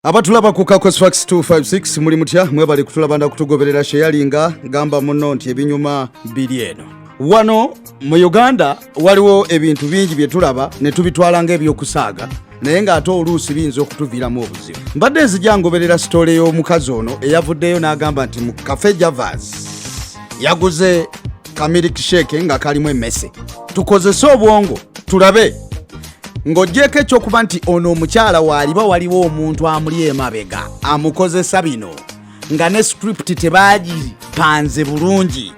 Abatulaba ku Kakosfax 256 muli mutya mwebali kutulabanda kutugoberera sheyalinga gamba muno nti ebinyuma biri eno. Wano mu Uganda waliwo ebintu bingi bye tulaba ne tubitwala ng'ebyokusaaga naye ng'ate oluusi biyinza okutuviiramu obuzibu. Mbadde nzijangoberera sitole y'omukazi ono eyavuddeyo n'agamba nti mu Cafe Javas yaguze ka milkshake nga kalimu emmese. Tukozese obwongo tulabe ng'ogyeko ekyokuba nti ono omukyala waaliba waliwo omuntu amuli emabega amukozesa bino nga ne script tebaagipanze bulungi.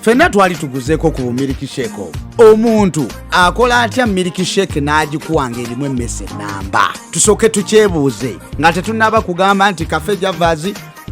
Ffenna twali tuguzeeko ku milkshake omuntu akola atya milkshake n'agikuwanga erimu emmese namba. Tusooke tukyebuuze nga tetunnaba kugamba nti Cafe Javas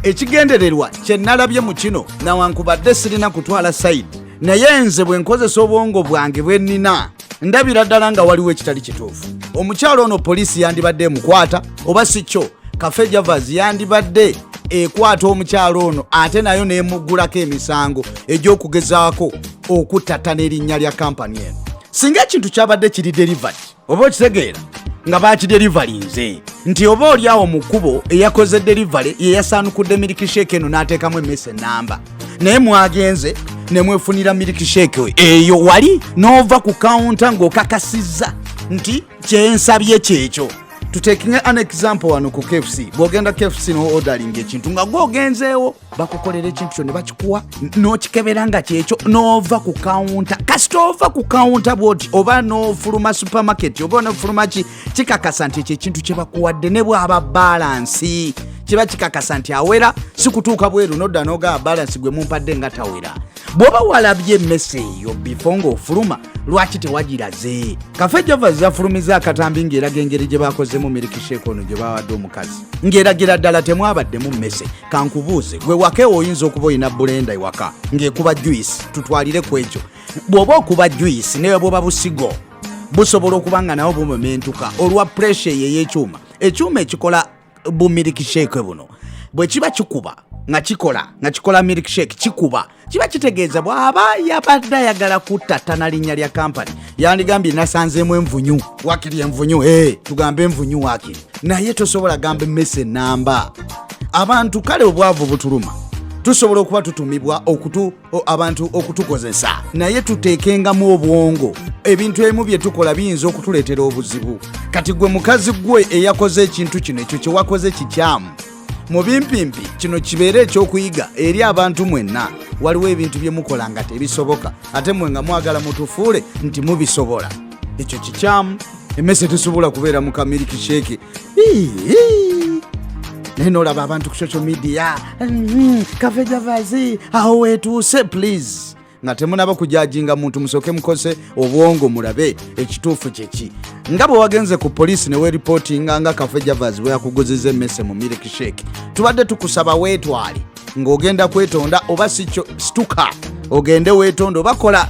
ekigendererwa kye nalabye mu kino nawankubadde sirina kutwala side naye nze bwe nkozesa obwongo bwange bwe nnina ndabira ddala nga waliwo ekitali kituufu. Omukyalo ono poliisi yandibadde emukwata oba si kyo Cafe Javas yandibadde ekwata omukyalo ono ate nayo n'emuggulako emisango egy'okugezaako okuttattana erinnya lya kampani eno. Singa ekintu kyabadde kiri delivered oba okitegeera nga baakidelivalinze nti oba oli awo mu kkubo eyakoze delivery ye yasaanukudde milkshake eno n'ateekamu emmese namba naye mwagenze ne mwefunira milkshake eyo wali n'ova ku kawunta ng'okakasizza nti kyensabye kyekyo. Tutekinge an example wano ku KFC. Bw'ogenda KFC no ordering ekintu nga gw'ogenzeewo bakukolera ekintu kyo ne bakikuwa n'okikebera nga kyekyo n'ova ku kawunta. Kasita ova ku kawunta bw'oti oba n'ofuluma supermarket oba n'ofuluma kikakasa nti ekyo ekintu kye bakuwadde ne bw'aba balansi kiba kikakasa nti awera si kutuuka bweru n'odda n'ogaba balansi gwe mumpadde nga tawera. Bw'oba walabye emmese eyo before ng'ofuluma lwaki tewagiraze? Cafe Javas yafulumiza Akatambi ng'eraga engeri gye baakozemu milkshake ono gye bawadde omukazi ng'eragira ddala temwabaddemu mmese. Kankubuuze gwe waka oyinza okuba oyina bulenda ewaka ng'ekuba juice tutwalire ku ekyo. Bw'oba okuba juice naye bw'oba busigo busobola okuba nga nawo bumementuka olwa pressure y'ekyuma. Ekyuma ekikola bu milkshake buno bwe kiba kikuba nga kikola milkshake kikuba kiba kitegeeza bw'aba yabadde ayagala kuttattana linnya lya kampani yandigambye nasanzeemu envunyu wakiri envunyu tugambe envunyu wakiri naye tosobola gamba emmese namba. Abantu kale obwavu butuluma tusobola okuba tutumibwa abantu okutukozesa naye tuteekengamu obwongo. Ebintu ebimu bye tukola biyinza okutuleetera obuzibu. Kati gwe mukazi gwe eyakoze ekintu kino ekyo kye wakoze kikyamu mu bimpimpi kino kibeere ekyokuyiga eri abantu mwenna. Waliwo ebintu bye mukola nga tebisoboka ate mwe nga mwagala mutufuule nti mubisobola. Ekyo kikyamu. Emmese tesobola kubeera mu ka milkshake. Naye n'olaba abantu ku social media Cafe Javas aho weetuuse please nga temunaba kujajinga muntu musooke mukose obwongo mulabe ekituufu kyeki. Nga bwe wagenze ku poliisi ne weeripotinga nga Cafe Javas bwe yakuguziza emmese mu milkshake tubadde tukusaba weetwale ng'ogenda kwetonda oba situka ogende weetonda oba kola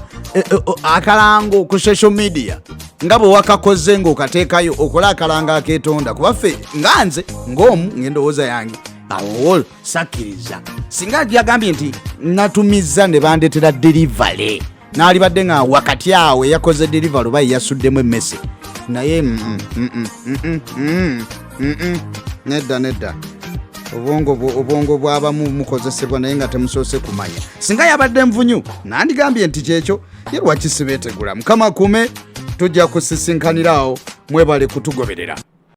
akalango ku social media nga bwe wakakoze ng'okateekayo okola akalango akeetonda kuba ffe nga nze ng'omu ng'endowooza yange awo sakkiriza singa yagambye nti natumiza ne bandeetera delivery n'alibadde nga wakati awe yakoze delivery oba yasuddemu emmese naye nedda obwongo bw'abamu mukozesebwa naye nga temusoose kumanya. Singa yabadde envunyu nandigambye nti kyekyo ye lwaki sibeetegula. Mukama kume tujja kusisinkanirawo mwebale kutugoberera.